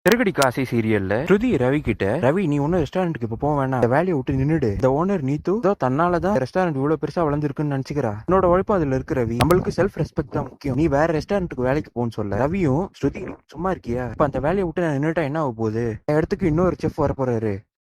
சிறகடி காசி சீரியல்ல ஸ்ருதி ரவி கிட்ட, ரவி நீ ஒன்னும் ரெஸ்டாரண்ட்டுக்கு இப்ப போக வேணாம், இந்த வேலையை விட்டு நின்னுடு. இந்த ஓனர் நீத்து ஏதோ தன்னாலதான் ரெஸ்டாரண்ட் இவ்வளவு பெருசா வளர்ந்துருக்குன்னு நினைச்சுக்கிறா. என்னோட உழைப்பு அதுல இருக்கு ரவி, நம்மளுக்கு செல்ஃப் ரெஸ்பெக்ட் தான் முக்கியம். நீ வேற ரெஸ்டாரண்ட்டுக்கு வேலைக்கு போன்னு சொல்ல. ரவியும் ஸ்ருதி சும்மா இருக்கியா, இப்ப அந்த வேலையை விட்டு நான் நின்னுட்டா என்ன ஆக போகுது, என் இடத்துக்கு இன்னொரு செஃப் வர போறாரு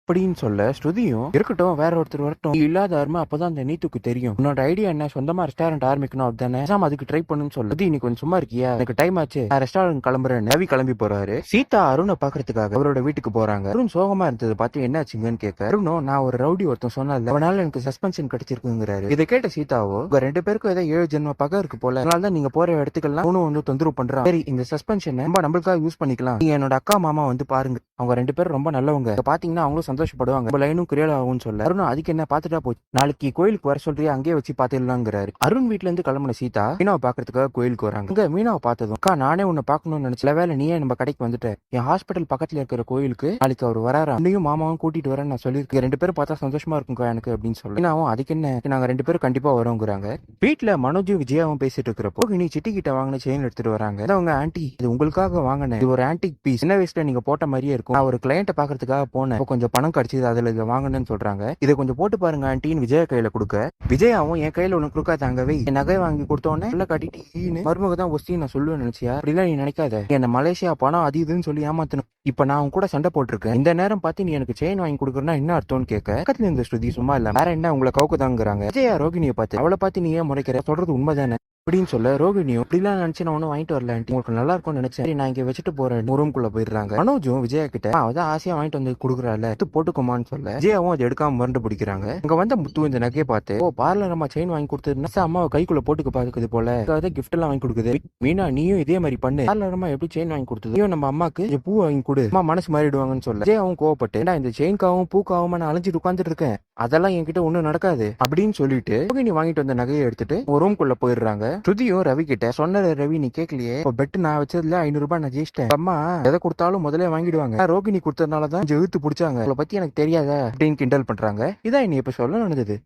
அப்படின்னு சொல்ல, ஸ்ருதியும் இருக்கட்டும் வேற ஒருத்தர் வரட்டும், நீ இல்லாத அருமை அப்பதான் அந்த நீத்துக்கு தெரியும். உன்னோட ஐடியா என்ன, சொந்தமா ரெஸ்டாரண்ட் ஆரம்பிக்கணும் அப்படிதானே, அதுக்கு ட்ரை பண்ணுன்னு சொல்ல. ஸ்ருதி நீ கொஞ்சம் சும்மா இருக்கியா, எனக்கு டைம் ஆச்சு, நான் ரெஸ்டாரண்ட் கிளம்புறேன். ரவி கிளம்பி போறாரு. சீதா அருணை பாக்குறதுக்காக அவரோட வீட்டுக்கு போறாங்க. அருண் சோகமா இருந்தது பார்த்து என்னாச்சுங்கன்னு கேட்க, அருணும் நான் ஒரு ரவுடி ஒருத்தன் சொன்னால அவனால எனக்கு சஸ்பென்ஷன் கிடைச்சிருக்குங்கிறாரு. இதை கேட்ட சீதாவோ, உங்க ரெண்டு பேருக்கும் ஏதோ 7 ஜென்ம பகை இருக்கு போல, அதனாலதான் நீங்க போற இடத்துக்கெல்லாம் ஒன்னும் வந்து தொந்தரவு பண்றான். சரி இந்த சஸ்பென்ஷன் நம்ம நம்மளுக்காக யூஸ் பண்ணிக்கலாம், நீங்க என்னோட அக்கா மாமா வந்து பாருங்க, அவங்க 2 பேரும் ரொம்ப நல்லவங்க, பாத்தீங்கன்னா அவங்களும் சந்தோஷப்படுவாங்க, கிரியேட் ஆகும்னு சொல்ல. அருண் அதுக்கு என்ன பாத்துட்டா போச்சு, நாளைக்கு கோயிலுக்கு வர சொல்றியா, அங்கேயே வச்சு பாத்துடலாங்கிறாரு. அருண் வீட்டுல இருந்து கிளம்பின சீதா மீனாவை பாக்குறதுக்காக கோயிலுக்கு வராங்க. அங்க மீனாவை பார்த்ததும், அக்கா நானே உன்னை பாக்கணும்னு நினைச்சல, வேலை நீயே நம்ம கடைக்கு வந்துட்ட, என் ஹாஸ்பிட்டல் பக்கத்துல இருக்கிற கோயிலுக்கு நாளைக்கு அவர் வராரா, அண்ணையும் மாமாவும் கூட்டிட்டு வரேன் நான் சொல்லியிருக்கேன், 2 பேரும் பார்த்தா சந்தோஷமா இருக்கும்க்கா எனக்கு அப்படின்னு சொல்லி, மீனாவும் அதுக்கு என்ன, நாங்க 2 பேரும் கண்டிப்பா வரோங்கிறாங்க. வீட்டுல மனோஜும் விஜயாவும் பேசிட்டு இருக்கிறப்போ நீ சிட்டி கிட்ட வாங்கின செயின் எடுத்துட்டு வராங்க. அவங்க ஆன்டி இது உங்களுக்காக வாங்கினேன், இது ஒரு ஆன்டிக் பீஸ், சின்ன வயசுல நீங்க போட்ட மாதிரியே இருக்கும், நான் ஒரு கிளையண்ட்டை பாக்குறதுக்காக போனேன், கொஞ்சம் பணம் கிடைச்சது, அதுல வாங்கணும்னு சொல்றாங்க. இதை கொஞ்சம் போட்டு பாருங்க ஆன்டின்னு விஜயா கையில கொடுக்க, விஜயாவும் என் கையில ஒண்ணு கொடுக்காதாங்கவே, என் நகை வாங்கி கொடுத்தோன்னே நல்லா கட்டிட்டு மருமக தான் ஒஸ்தி நான் சொல்லுவேன் நினைச்சியா, அப்படிலாம் நீ நினைக்காத, என்ன மலேசியா பணம் அது இதுன்னு சொல்லி ஏமாத்தணும், இப்ப நான் உன் கூட சண்டை போட்டிருக்கேன், இந்த நேரம் பார்த்து நீ எனக்கு செயின் வாங்கி கொடுக்கறனா என்ன அர்த்தம்னு கேட்க, பக்கத்துல இருந்த ஸ்ருதி சும்மா இல்ல வேற என்ன உங்களை கவுக்குதாங்கிறாங்க. விஜயா ரோகிணியை பார்த்து, அவளை பார்த்து நீ ஏன் முறைக்கிற, சொல்றது உண்மைதானே அப்படின்னு சொல்ல, ரோகிணியும் இப்படிலாம் நினைச்சு நான் ஒன்னும் வாங்கிட்டு வரல, உங்களுக்கு நல்லா இருக்கும்னு நினைச்சேன், நான் இங்க வச்சுட்டு போறேன், ரூம்குள்ள போயிடுறாங்க. மனோஜும் விஜயா கிட்ட அதான் ஆசையா வாங்கிட்டு வந்து கொடுக்குறாள் போட்டுக்குமான்னு சொல்ல, விஜயாவும் அதை எடுக்காம மறந்து பிடிக்கிறாங்க. இங்க வந்த முத்து இந்த நகையை பார்த்து, ஓ பார்லர் அம்மா செயின் வாங்கி கொடுத்ததுன்னா அம்மாவை கைக்குள்ள போட்டுக்க பாக்குது போல, கிஃப்ட் எல்லாம் வாங்கி கொடுக்குது, மீனா நீயும் இதே மாதிரி பண்ணு, பார்லர் அம்மா எப்படி செயின் வாங்கி கொடுத்தது, நம்ம அம்மாக்கு பூ வாங்கி கொடு, அம்மா மனசு மாறிடுவாங்கன்னு சொல்ல, விஜயாவும் கோவப்பட்டு இந்த செயின்காவும் பூக்காவும் நான் அலைஞ்சிட்டு உட்காந்துட்டு இருக்கேன், அதெல்லாம் என்கிட்ட ஒண்ணும் நடக்காது அப்படின்னு சொல்லிட்டு ரோகிணி வாங்கிட்டு வந்த நகையை எடுத்துட்டு ஒரு ரூம்குள்ள போயிடுறாங்க. ஸ்ருதியும் ரவி கிட்ட, சொன்ன ரவி நீ கேட்கலையே, பெட் நான் வச்சதுல 500 ரூபாய் நான் ஜெயிச்சிட்டேன், அம்மா எதை கொடுத்தாலும் முதல்ல வாங்கிடுவாங்க, ரோகிணி கொடுத்ததுனாலதான் இழுத்து பிடிச்சாங்க, அவளை பத்தி எனக்கு தெரியாத அப்படின்னு கிண்டல் பண்றாங்க. இதான் நீ இப்ப சொல்ல நடந்தது.